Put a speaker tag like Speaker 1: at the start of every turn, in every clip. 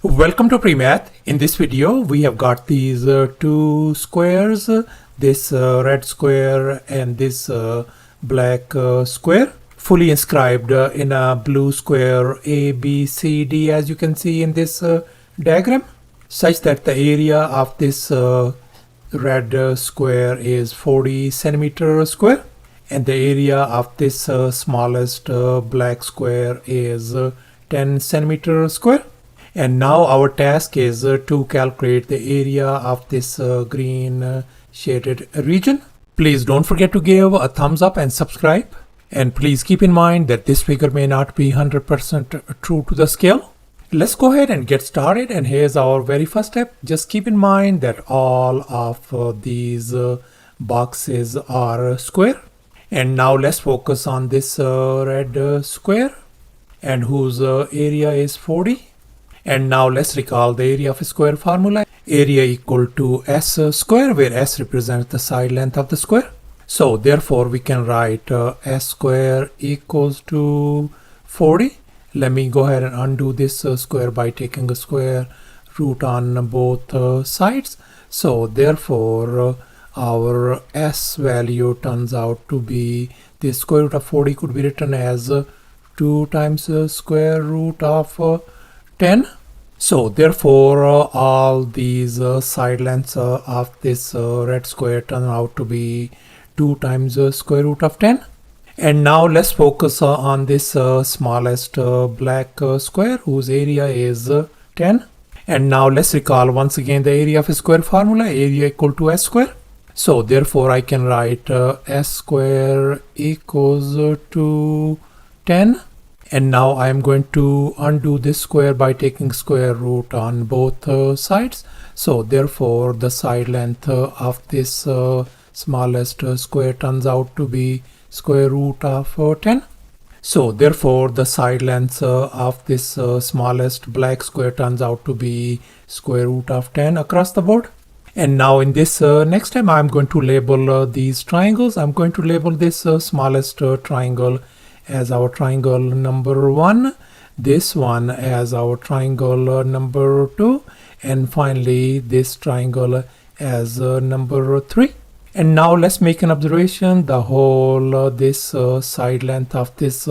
Speaker 1: Welcome to PreMath. In this video, we have got these two squares, this red square and this black square, fully inscribed in a blue square A, B, C, D, as you can see in this diagram, such that the area of this red square is 40 centimeter square, and the area of this smallest black square is 10 centimeter square. And now our task is to calculate the area of this green shaded region. Please don't forget to give a thumbs up and subscribe. And please keep in mind that this figure may not be 100% true to the scale. Let's go ahead and get started. And here's our very first step. Just keep in mind that all of these boxes are square. And now let's focus on this red square, and whose area is 40. And now let's recall the area of a square formula. Area equal to s square, where s represents the side length of the square. So therefore we can write s square equals to 40. Let me go ahead and undo this square by taking a square root on both sides. So therefore our s value turns out to be, the square root of 40 could be written as 2 times square root of 10. So therefore all these side lengths of this red square turn out to be 2 times square root of 10. And now let's focus on this smallest black square, whose area is 10. And now let's recall once again the area of a square formula, area equal to s square. So therefore I can write s square equals to 10. And now I am going to undo this square by taking square root on both sides. So therefore the side length of this smallest square turns out to be square root of 10. So therefore the side length of this smallest black square turns out to be square root of 10 across the board. And now in this next time I am going to label these triangles. I'm going to label this smallest triangle as our triangle number 1, this one as our triangle number 2, and finally this triangle as number 3. And now let's make an observation. The whole this side length of this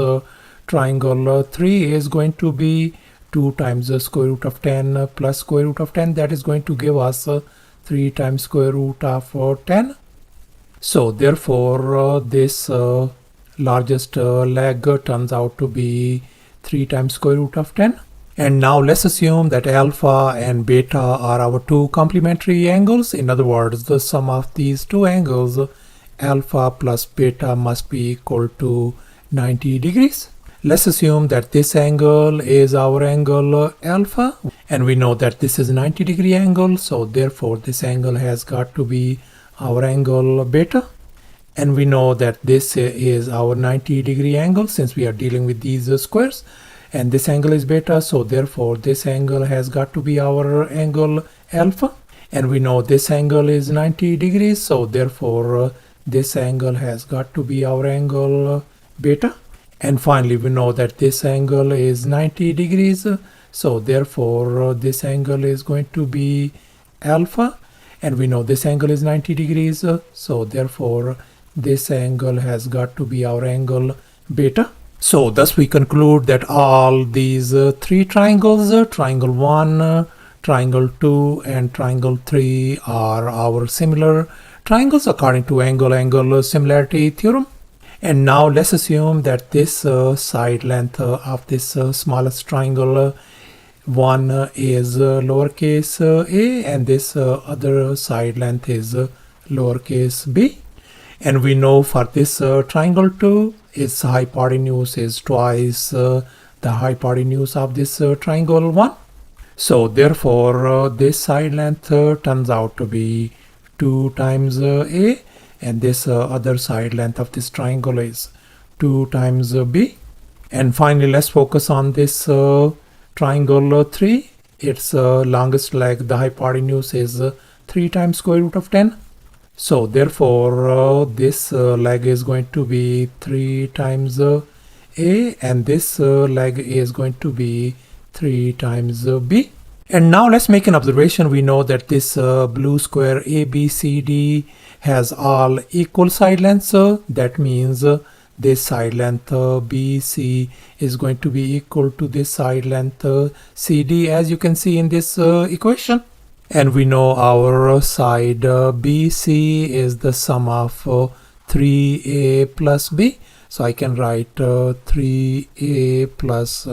Speaker 1: triangle 3 is going to be 2 times the square root of 10 plus square root of 10. That is going to give us 3 times square root of 10. So therefore this largest leg turns out to be 3 times square root of 10. And now let's assume that alpha and beta are our two complementary angles. In other words, the sum of these two angles, alpha plus beta, must be equal to 90 degrees. Let's assume that this angle is our angle alpha, and we know that this is a 90-degree angle, so therefore this angle has got to be our angle beta. And we know that this is our 90-degree angle since we are dealing with these squares, and this angle is beta, so therefore this angle has got to be our angle alpha. And we know this angle is 90 degrees, so therefore this angle has got to be our angle beta. And finally we know that this angle is 90 degrees, so therefore this angle is going to be alpha. And we know this angle is 90 degrees, so therefore this angle has got to be our angle beta. So thus we conclude that all these three triangles, triangle 1, triangle 2, and triangle 3, are our similar triangles according to angle-angle similarity theorem. And now let's assume that this side length of this smallest triangle 1 is lowercase a, and this other side length is lowercase b. And we know for this triangle 2, its hypotenuse is twice the hypotenuse of this triangle 1. So therefore this side length turns out to be 2 times a, and this other side length of this triangle is 2 times b. And finally let's focus on this triangle 3. Its longest leg, the hypotenuse, is 3 times square root of 10. So therefore this leg is going to be 3 times a, and this leg is going to be 3 times b. And now let's make an observation. We know that this blue square ABCD has all equal side lengths. That means this side length BC is going to be equal to this side length CD, as you can see in this equation. And we know our side BC is the sum of 3A plus B. So I can write 3A plus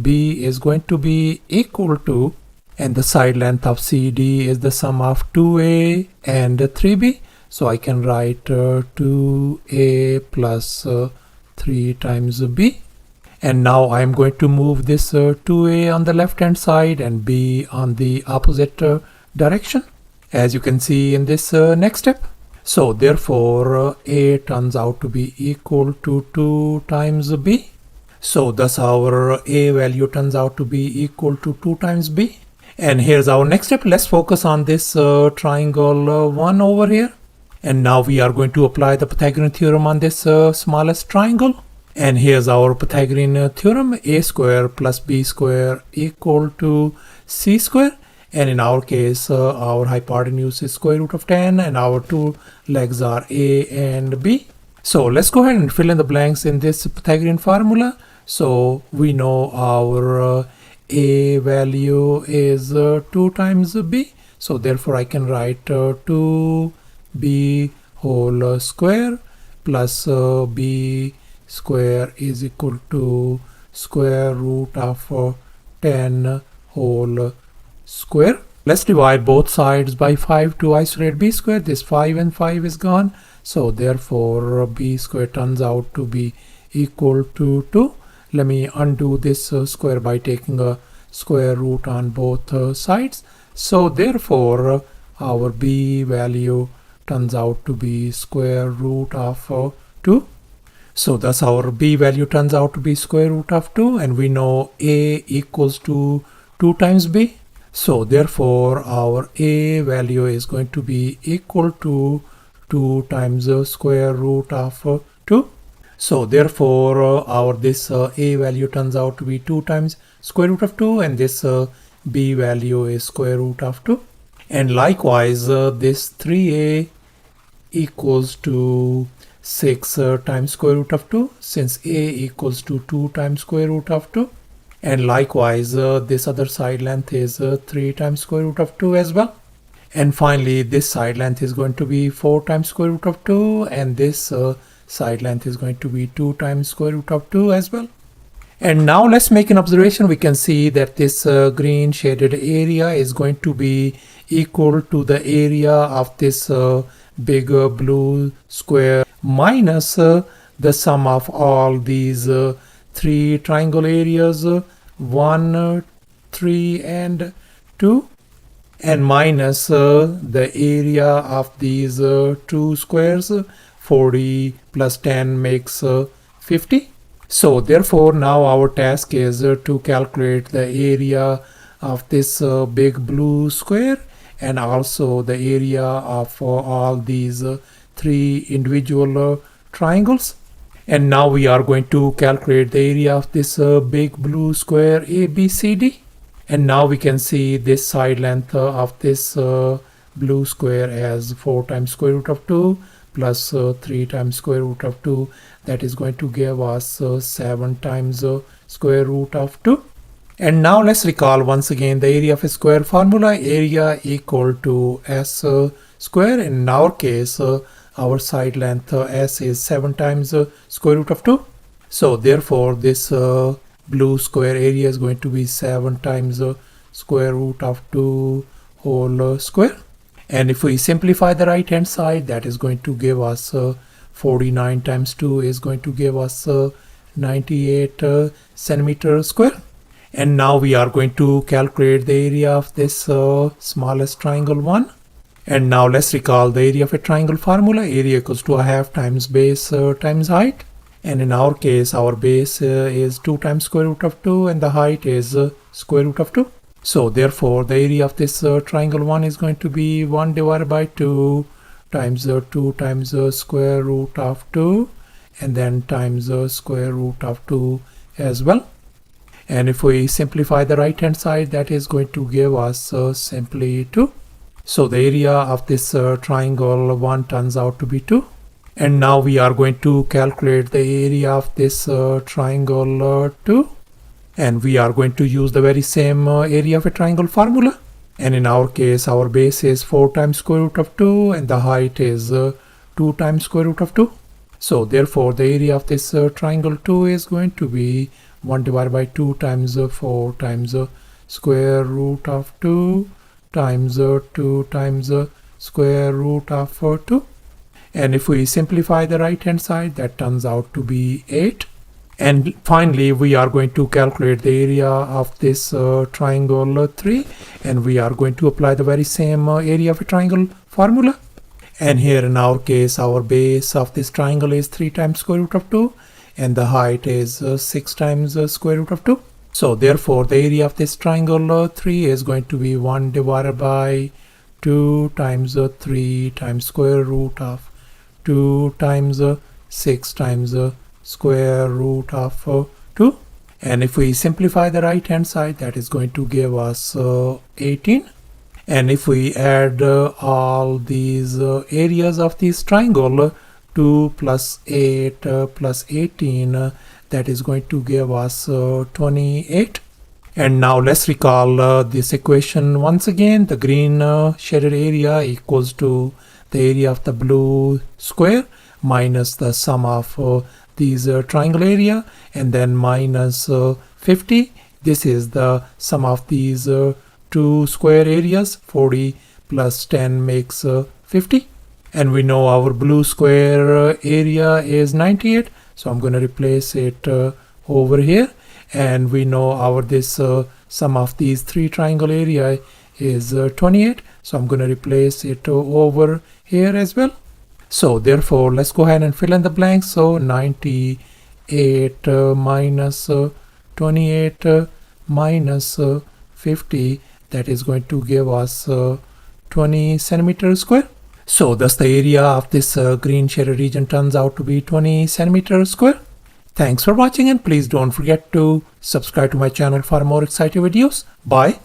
Speaker 1: B is going to be equal to, and the side length of CD is the sum of 2A and 3B. So I can write 2A plus 3 times B. And now I'm going to move this 2A on the left hand side and B on the opposite direction, as you can see in this next step. So therefore A turns out to be equal to 2 times B. So thus our A value turns out to be equal to 2 times B. And here's our next step. Let's focus on this triangle 1 over here. And now we are going to apply the Pythagorean theorem on this smallest triangle. And here's our Pythagorean theorem. A square plus B square equal to C square. And in our case, our hypotenuse is square root of 10 and our two legs are A and B. So let's go ahead and fill in the blanks in this Pythagorean formula. So we know our A value is 2 times B. So therefore I can write 2B whole square plus B square is equal to square root of 10 whole square. Let's divide both sides by 5 to isolate B square. This 5 and 5 is gone. So therefore B square turns out to be equal to 2. Let me undo this square by taking a square root on both sides. So therefore our B value turns out to be square root of 2. So thus our B value turns out to be square root of 2, and we know A equals to 2 times B. So therefore our A value is going to be equal to 2 times the square root of 2. So therefore our this A value turns out to be 2 times square root of 2, and this B value is square root of 2. And likewise this 3A equals to 6 times square root of 2, since A equals to 2 times square root of 2. And likewise this other side length is 3 times square root of 2 as well. And finally this side length is going to be 4 times square root of 2, and this side length is going to be 2 times square root of 2 as well. And now let's make an observation. We can see that this green shaded area is going to be equal to the area of this big blue square minus the sum of all these 3 triangle areas, 1, 3 and 2, and minus the area of these 2 squares. 40 plus 10 makes 50. So therefore now our task is to calculate the area of this big blue square and also the area of all these 3 individual triangles. And now we are going to calculate the area of this big blue square ABCD. And now we can see this side length of this blue square as 4 times square root of 2 plus 3 times square root of 2. That is going to give us 7 times square root of 2. And now let's recall once again the area of a square formula. Area equal to S square. In our case our side length S is 7 times square root of 2. So therefore this blue square area is going to be 7 times square root of 2 whole square. And if we simplify the right hand side, that is going to give us 49 times 2 is going to give us 98 centimeter square. And now we are going to calculate the area of this smallest triangle 1. And now let's recall the area of a triangle formula. Area equals to a half times base times height. And in our case our base is 2 times square root of 2 and the height is square root of 2. So therefore the area of this triangle 1 is going to be 1 divided by 2 times 2 times square root of 2 and then times square root of 2 as well. And if we simplify the right hand side, that is going to give us simply 2. So the area of this triangle 1 turns out to be 2. And now we are going to calculate the area of this triangle 2. And we are going to use the very same area of a triangle formula. And in our case, our base is 4 times square root of 2 and the height is 2 times square root of 2. So therefore the area of this triangle 2 is going to be 1 divided by 2 times 4 times square root of 2 times 2 times square root of 2. And if we simplify the right hand side, that turns out to be 8. And finally we are going to calculate the area of this triangle 3, and we are going to apply the very same area of a triangle formula. And here in our case, our base of this triangle is 3 times square root of 2 and the height is 6 times square root of 2. So therefore the area of this triangle 3 is going to be 1 divided by 2 times 3 times square root of 2 times 6 times square root of 2. And if we simplify the right hand side, that is going to give us 18. And if we add all these areas of this triangle, 2 plus 8 plus 18, that is going to give us 28. And now let's recall this equation once again. The green shaded area equals to the area of the blue square minus the sum of these triangle area, and then minus 50. This is the sum of these two square areas. 40 plus 10 makes 50. And we know our blue square area is 98. So I'm going to replace it over here. And we know our this sum of these three triangle area is 28. So I'm going to replace it over here as well. So therefore, let's go ahead and fill in the blanks. So 98 minus 28 minus 50, that is going to give us 20 centimeters square. So thus the area of this green shaded region turns out to be 20 centimeters square. Thanks for watching, and please don't forget to subscribe to my channel for more exciting videos. Bye.